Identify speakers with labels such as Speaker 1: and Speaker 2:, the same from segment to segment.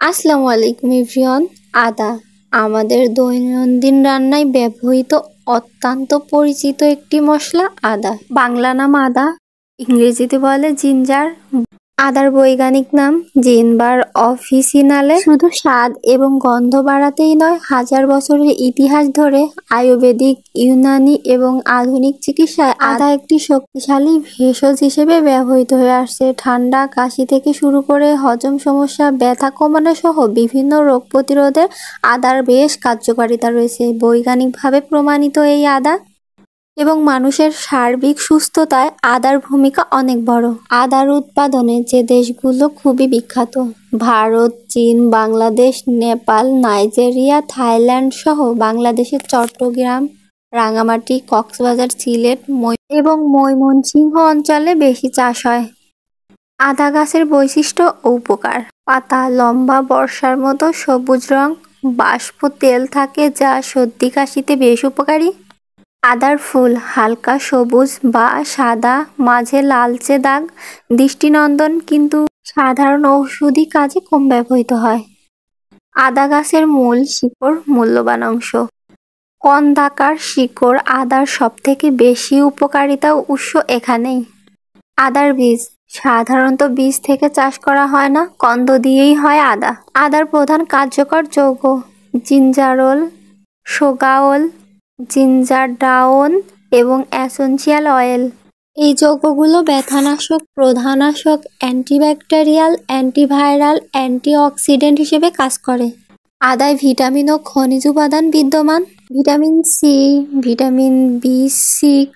Speaker 1: আসসালামু আলাইকুম এভরিওয়ান। আদা আমাদের দৈনন্দিন রান্নায় ব্যবহৃত অত্যন্ত পরিচিত একটি মশলা। আদা বাংলা নাম আদা, ইংরেজিতে বলে জিঞ্জার। আদার বৈজ্ঞানিক নাম জিনবার অফিসিনালে। শুধু স্বাদ এবং গন্ধ বাড়াতেই নয়, হাজার বছরের ইতিহাস ধরে আয়ুর্বেদিক, ইউনানি এবং আধুনিক চিকিৎসায় আদা একটি শক্তিশালী ভেষজ হিসেবে ব্যবহৃত হয়ে আসছে। ঠান্ডা, কাশি থেকে শুরু করে হজম সমস্যা, ব্যথা কমানো সহ বিভিন্ন রোগ প্রতিরোধে আদার বেশ কার্যকারিতা রয়েছে। বৈজ্ঞানিকভাবে প্রমাণিত এই আদা এবং মানুষের সার্বিক সুস্থতায় আদার ভূমিকা অনেক বড়। আদার উৎপাদনে যে দেশগুলো খুবই বিখ্যাত: ভারত, চীন, বাংলাদেশ, নেপাল, নাইজেরিয়া, থাইল্যান্ড সহ বাংলাদেশের চট্টগ্রাম, রাঙামাটি, কক্সবাজার, সিলেট এবং ময়মনসিংহ অঞ্চলে বেশি চাষ হয়। আদা গাছের বৈশিষ্ট্য ও উপকার: পাতা লম্বা, বর্ষার মতো সবুজ রং, বাষ্প তেল থাকে যা সর্দি কাশিতে বেশ উপকারী। আদার ফুল হালকা সবুজ বা সাদা, মাঝে লালচে দাগ, দৃষ্টিনন্দন কিন্তু সাধারণ ঔষধি কাজে কম ব্যবহৃত হয়। আদা গাছের মূল শিকড় মূল্যবান অংশ। কন্দাকার শিকড় আদার সবথেকে বেশি উপকারিতা উৎস এখানেই। আদার বীজ সাধারণত বীজ থেকে চাষ করা হয় না, কন্দ দিয়েই হয় আদা। আদার প্রধান কার্যকর যৌগ: জিঞ্জারল, সোগাওল, জিঞ্জারডাউন এবং এসেনশিয়াল অয়েল। এই যৌগগুলো ব্যথানাশক, প্রদাহনাশক, অ্যান্টিব্যাকটেরিয়াল, অ্যান্টিভাইরাল, অ্যান্টিঅক্সিডেন্ট হিসেবে কাজ করে। আদায় ভিটামিন ও খনিজ উপাদান বিদ্যমান: ভিটামিন সি, ভিটামিন বি6,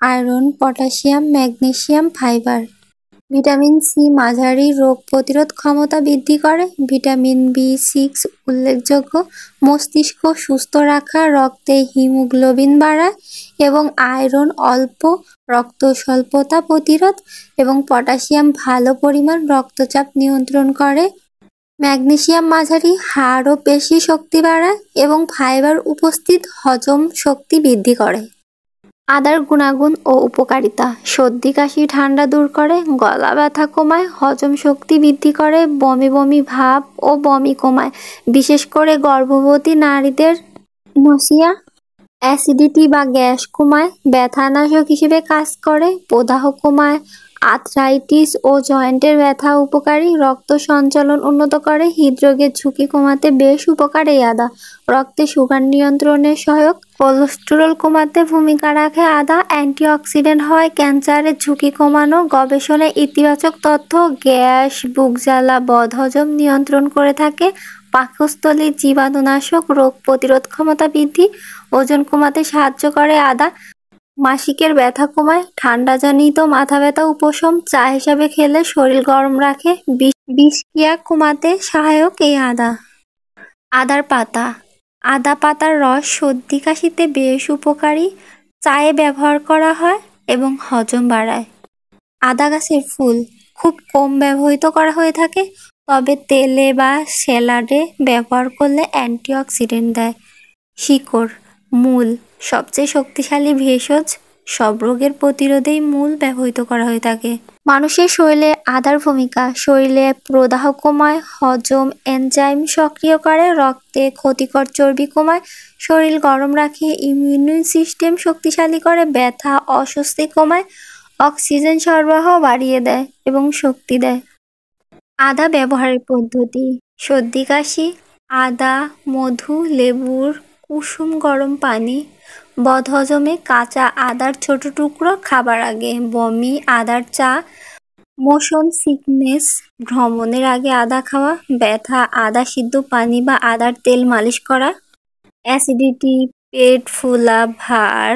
Speaker 1: iron, potassium, magnesium, fibre. Vitamin C মাঝারি রোগ প্রতিরোধ ক্ষমতা বৃদ্ধি করে। ভিটামিন বি6 উল্লেখযোগ্য মস্তিষ্ক সুস্থ রাখা, রক্তে হিমোগ্লোবিন বাড়ায় এবং আয়রন অল্প রক্ত স্বল্পতা প্রতিরোধ এবং পটাশিয়াম ভালো পরিমাণ রক্তচাপ নিয়ন্ত্রণ করে। ম্যাগনেসিয়াম মাঝারি হাড় ও পেশি শক্তি বাড়ায় এবং ফাইবার উপস্থিত হজম শক্তি বৃদ্ধি করে। আদার গুণাগুণ ও উপকারিতা: সর্দি কাশি ঠান্ডা দূর করে, গলা ব্যথা কমায়, হজম শক্তি বৃদ্ধি করে, বমি বমি ভাব ও বমি কমায়, বিশেষ করে গর্ভবতী নারীদের। নসিয়া, অ্যাসিডিটি বা গ্যাস কমায়, ব্যথানাশক হিসেবে কাজ করে, প্রদাহ কমায়, আর্থ্রাইটিস ও জয়েন্টের ব্যথা উপকারী, রক্ত সঞ্চালন উন্নত করে, হৃদরোগের ঝুঁকি কমাতে বেশ উপকার এই আদা। রক্তে সুগার নিয়ন্ত্রণে সহায়ক, কোলেস্টেরল কমাতে ভূমিকা রাখে আদা, অ্যান্টিঅক্সিডেন্ট হয়, ক্যান্সারের ঝুঁকি কমানো। গবেষণায় ইতিবাচক তথ্য: গ্যাস, বুক জ্বালা, বদহজম নিয়ন্ত্রণ করে থাকে, পাকস্থলীর জীবাণুনাশক, রোগ প্রতিরোধ ক্ষমতা বৃদ্ধি, ওজন কমাতে সাহায্য করে আদা, মাসিকের ব্যথা কমায়, ঠান্ডাজনিত মাথা ব্যথা উপশম, চা হিসাবে খেলে শরীর গরম রাখে, বিষক্রিয়া কমাতে সহায়ক এই আদা। আদার পাতা: আদা পাতার রস সর্দি কাশিতে বেশ উপকারী, চায়ে ব্যবহার করা হয় এবং হজম বাড়ায়। আদা গাছের ফুল খুব কম ব্যবহৃত করা হয়ে থাকে, তবে তেলে বা স্যালাডে ব্যবহার করলে অ্যান্টিঅক্সিডেন্ট দেয়। শিকড়, মূল সবচেয়ে শক্তিশালী ভেষজ, সব রোগের প্রতিরোধেই মূল ব্যবহৃত করা হয়ে থাকে। মানুষের শরীরে আদার ভূমিকা: শরীরে প্রদাহ কমায়, হজম এনজাইম সক্রিয় করে, রক্তে ক্ষতিকর চর্বি কমায়, শরীর গরম রাখে, ইমিউন সিস্টেম শক্তিশালী করে, ব্যথা অস্বস্তি কমায়, অক্সিজেন সরবরাহ বাড়িয়ে দেয় এবং শক্তি দেয়। আদা ব্যবহারের পদ্ধতি: সর্দি কাশি আদা, মধু, লেবুর কুসুম গরম পানি। বদহজমে কাঁচা আদার ছোট টুকরো খাবার আগে। বমি আদার চা। মোশন সিকনেস ভ্রমণের আগে আদা খাওয়া। ব্যথা আদা সিদ্ধ পানি বা আদার তেল মালিশ করা। অ্যাসিডিটি, পেট ফুলা, ভার,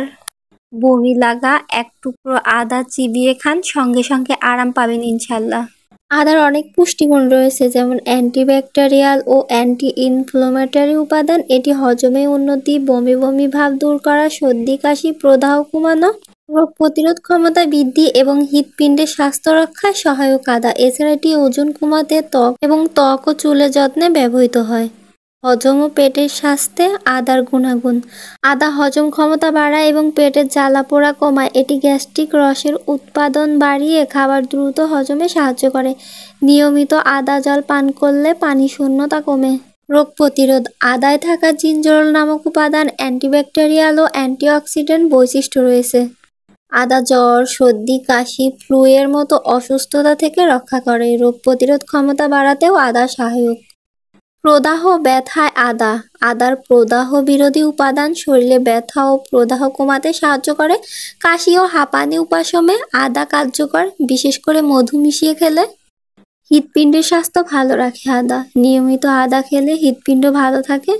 Speaker 1: বমি লাগা, এক টুকরো আদা চিবিয়ে খান, সঙ্গে সঙ্গে আরাম পাবেন ইনশাল্লাহ। আদার অনেক পুষ্টিগুণ রয়েছে, যেমন অ্যান্টিব্যাকটেরিয়াল ও অ্যান্টি ইনফ্লামেটরি উপাদান। এটি হজমে উন্নতি, বমি বমি ভাব দূর করা, সর্দি কাশি প্রদাহ কমানো, রোগ প্রতিরোধ ক্ষমতা বৃদ্ধি এবং হৃৎপিণ্ডের স্বাস্থ্য রক্ষায় সহায়ক আদা। এছাড়া এটি ওজন কমাতে, ত্বক ও চুলের যত্নে ব্যবহৃত হয়। হজম ও পেটের স্বাস্থ্যে আদার গুণাগুণ। আদা হজম ক্ষমতা বাড়ায় এবং পেটের জ্বালাপোড়া কমায়। এটি গ্যাস্ট্রিক রসের উৎপাদন বাড়িয়ে খাবার দ্রুত হজমে সাহায্য করে। নিয়মিত আদা জল পান করলে পানি শূন্যতা কমে। রোগ প্রতিরোধ। আদায় থাকা জিঞ্জারল নামক উপাদান অ্যান্টিব্যাকটেরিয়াল ও অ্যান্টিঅক্সিডেন্ট বৈশিষ্ট্য রয়েছে। আদা জ্বর, সর্দি, কাশি, ফ্লু এর মতো অসুস্থতা থেকে রক্ষা করে। রোগ প্রতিরোধ ক্ষমতা বাড়াতেও আদা সহায়ক। প্রদাহ ব্যথায় আদা। আদার প্রদাহ বিরোধী উপাদান শরীরে ব্যথা ও প্রদাহ কমাতে সাহায্য করে। কাশি ও হাঁপানি উপশমে আদা কার্যকর, বিশেষ করে মধু মিশিয়ে খেলে। হৃৎপিণ্ডের স্বাস্থ্য ভালো রাখে আদা। নিয়মিত আদা খেলে হৃৎপিণ্ড ভালো থাকে।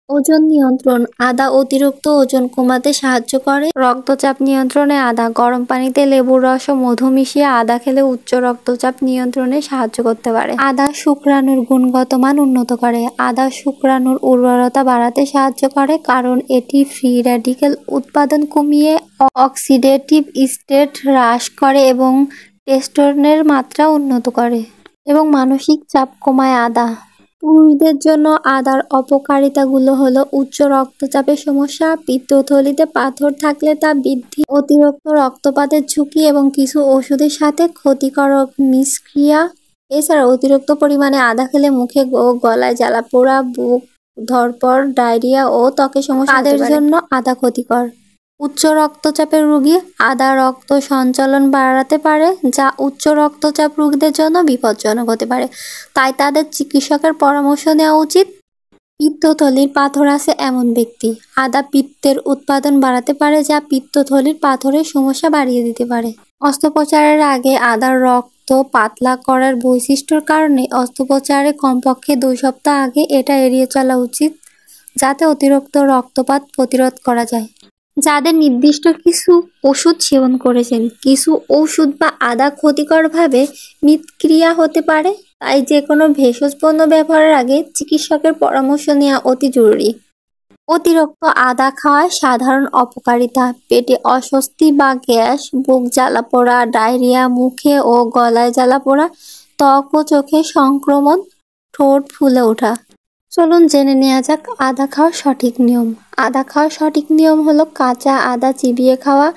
Speaker 1: ওজন নিয়ন্ত্রণ। আদা অতিরিক্ত ওজন কমাতে সাহায্য করে। রক্তচাপ নিয়ন্ত্রণে আদা। গরম পানিতে লেবুর রস ও মধু মিশিয়ে আদা খেলে উচ্চ রক্তচাপ নিয়ন্ত্রণে সাহায্য করতে পারে। আদা শুক্রাণুর গুণগত মান উন্নত করে। আদা শুক্রাণুর উর্বরতা বাড়াতে সাহায্য করে, কারণ এটি ফ্রি র্যাডিক্যাল উৎপাদন কমিয়ে অক্সিডেটিভ স্টেট হ্রাস করে এবং টেস্টোস্টেরনের মাত্রা উন্নত করে এবং মানসিক চাপ কমায় আদা। পুরুষদের জন্য আদার অপকারিতাগুলো হলো উচ্চ রক্তচাপের সমস্যা, পিত্তথলিতে পাথর থাকলে তা বৃদ্ধি, অতিরিক্ত রক্তপাতের ঝুঁকি এবং কিছু ওষুধের সাথে ক্ষতিকর মিশক্রিয়া। এছাড়া অতিরিক্ত পরিমাণে আদা খেলে মুখে ও গলায় জ্বালাপোড়া, বুক ধড়ফড়, ডায়রিয়া ও ত্বকের সমস্যা হতে পারে। তাদের জন্য আদা ক্ষতিকর। উচ্চ রক্তচাপের রোগী। আদা রক্ত সঞ্চালন বাড়াতে পারে, যা উচ্চ রক্তচাপ রোগীদের জন্য বিপজ্জনক হতে পারে, তাই তাদের চিকিৎসকের পরামর্শ নেওয়া উচিত। পিত্তথলির পাথর আছে এমন ব্যক্তি। আদা পিত্তের উৎপাদন বাড়াতে পারে, যা পিত্তথলির পাথরের সমস্যা বাড়িয়ে দিতে পারে। অস্ত্রোপচারের আগে আদার রক্ত পাতলা করার বৈশিষ্ট্যের কারণে অস্ত্রোপচারের কমপক্ষে 2 সপ্তাহ আগে এটা এড়িয়ে চলা উচিত, যাতে অতিরিক্ত রক্তপাত প্রতিরোধ করা যায়। যাদের নির্দিষ্ট কিছু ওষুধ সেবন করেছেন, কিছু ওষুধ বা আদা ক্ষতিকরভাবে মিথস্ক্রিয়া হতে পারে, তাই যে কোনো ভেষজ পণ্য ব্যবহারের আগে চিকিৎসকের পরামর্শ নেওয়া অতি জরুরি। অতিরিক্ত আদা খাওয়ায় সাধারণ অপকারিতা: পেটে অস্বস্তি বা গ্যাস, বুক জ্বালাপোড়া, ডায়রিয়া, মুখে ও গলায় জ্বালাপোড়া, ত্বক ও চোখে সংক্রমণ, ঠোঁট ফুলে ওঠা। চলুন জেনে নেওয়া যাক আদা খাওয়ার সঠিক নিয়ম। আদা খাওয়ার সঠিক নিয়ম হলো কাঁচা আদা চিবিয়ে খাওয়া,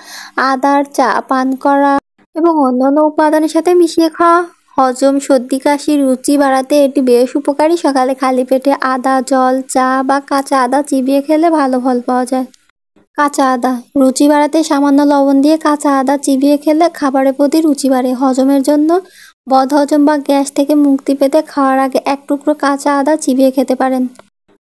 Speaker 1: আদার চা পান করা এবং অন্যান্য উপাদানের সাথে মিশিয়ে খাওয়া। হজম, সর্দি, কাশি, রুচি বাড়াতে এটি বেশ উপকারী। সকালে খালি পেটে আদা জল, চা বা কাঁচা আদা চিবিয়ে খেলে ভালো ফল পাওয়া যায়। কাঁচা আদা রুচি বাড়াতে সামান্য লবণ দিয়ে কাঁচা আদা চিবিয়ে খেলে খাবারের প্রতি রুচি বাড়ে। হজমের জন্য বদহজম বা গ্যাস থেকে মুক্তি পেতে খাওয়ার আগে 1 টুকরো কাঁচা আদা চিবিয়ে খেতে পারেন।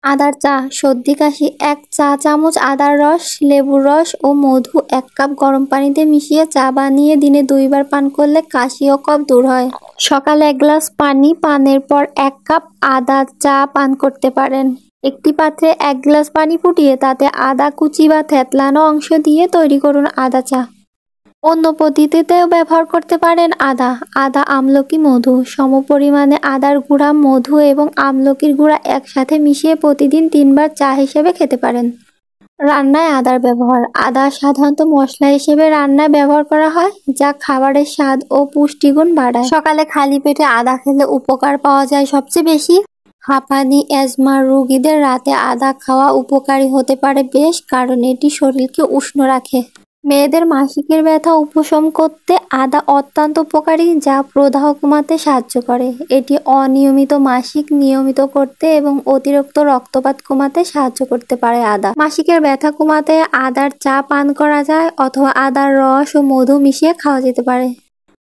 Speaker 1: আদার চা সর্দি কাশি: 1 চা চামচ আদার রস, লেবুর রস ও মধু 1 কাপ গরম পানিতে মিশিয়ে চা বানিয়ে দিনে 2 বার পান করলে কাশি ও কফ দূর হয়। সকালে 1 গ্লাস পানি পানের পর 1 কাপ আদা চা পান করতে পারেন। একটি পাত্রে 1 গ্লাস পানি ফুটিয়ে তাতে আদা কুচি বা থেতলানো অংশ দিয়ে তৈরি করুন আদা চা। অন্য পদ্ধতিতেও ব্যবহার করতে পারেন আদা আমলকি মধু। সমপরিমাণে আদার গুঁড়া, মধু এবং আমলকির গুঁড়া একসাথে মিশিয়ে প্রতিদিন 3 বার চা হিসেবে খেতে পারেন। রান্নায় আদার ব্যবহার। আদা সাধারণত মশলা হিসেবে রান্নায় ব্যবহার করা হয়, যা খাবারের স্বাদ ও পুষ্টিগুণ বাড়ায়। সকালে খালি পেটে আদা খেলে উপকার পাওয়া যায় সবচেয়ে বেশি। হাঁপানি, অ্যাজমা রোগীদের রাতে আদা খাওয়া উপকারী হতে পারে বেশ, কারণ এটি শরীরকে উষ্ণ রাখে। মেয়েদের মাসিকের ব্যথা উপশম করতে আদা অত্যন্ত উপকারী, যা প্রদাহ কমাতে সাহায্য করে। এটি অনিয়মিত মাসিক নিয়মিত করতে এবং অতিরিক্ত রক্তপাত কমাতে সাহায্য করতে পারে। আদা মাসিকের ব্যথা কমাতে আদার চা পান করা যায়, অথবা আদার রস ও মধু মিশিয়ে খাওয়া যেতে পারে।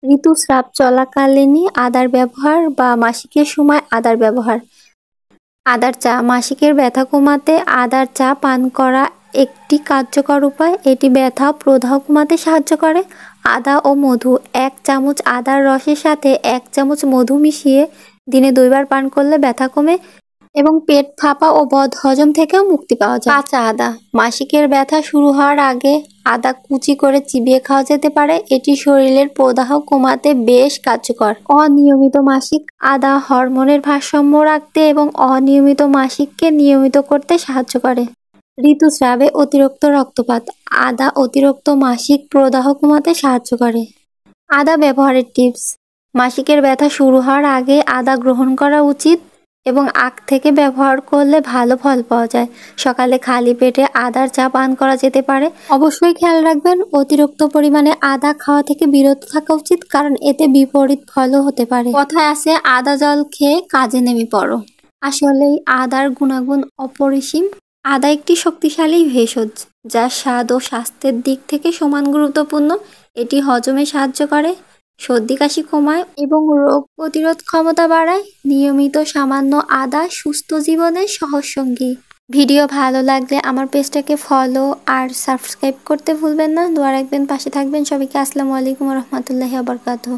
Speaker 1: ঋতুস্রাব চলাকালীনই আদার ব্যবহার বা মাসিকের সময় আদার ব্যবহার। আদার চা মাসিকের ব্যথা কমাতে আদার চা পান করা একটি কার্যকর উপায়। এটি ব্যথা প্রদাহ কমাতে সাহায্য করে। আদা ও মধু: 1 চামচ আদার রসের সাথে 1 চামচ মধু মিশিয়ে দিনে 2 বার পান করলে ব্যথা কমে এবং পেট ফাঁপা ও বদহজম থেকেও মুক্তি পাওয়া যায়। কাঁচা আদা মাসিকের ব্যথা শুরু হওয়ার আগে আদা কুচি করে চিবিয়ে খাওয়া যেতে পারে। এটি শরীরের প্রদাহ কমাতে বেশ কার্যকর। অনিয়মিত মাসিক: আদা হরমোনের ভারসাম্য রাখতে এবং অনিয়মিত মাসিককে নিয়মিত করতে সাহায্য করে। ঋতুস্রাবে অতিরিক্ত রক্তপাত: আদা অতিরিক্ত মাসিক প্রদাহ কমাতে সাহায্য করে। আদা ব্যবহারের টিপস: মাসিকের ব্যথা শুরু হওয়ার আগে আদা গ্রহণ করা উচিত। এবং আখ থেকে ব্যবহার করলে ভালো ফল পাওয়া যায়। সকালে খালি পেটে আদার চা পান করা যেতে পারে। অবশ্যই খেয়াল রাখবেন, অতিরিক্ত পরিমাণে আদা খাওয়া থেকে বিরত থাকা উচিত, কারণ এতে বিপরীত ফলও হতে পারে। কথায় আছে আদা জল খেয়ে কাজে নেমে পড়ো। আসলেই আদার গুণাগুণ অপরিসীম। আদা একটি শক্তিশালী ভেষজ, যা স্বাদ ও স্বাস্থ্যের দিক থেকে সমান গুরুত্বপূর্ণ। এটি হজমে সাহায্য করে, সর্দি কাশি কমায় এবং রোগ প্রতিরোধ ক্ষমতা বাড়ায়। নিয়মিত সামান্য আদা সুস্থ জীবনের সহজ সঙ্গী। ভিডিও ভালো লাগলে আমার পেজটাকে ফলো আর সাবস্ক্রাইব করতে ভুলবেন না। দোয়া রাখবেন, পাশে থাকবেন। সবাইকে আসসালামু আলাইকুম ওয়া রাহমাতুল্লাহি ওয়া বারাকাতুহু।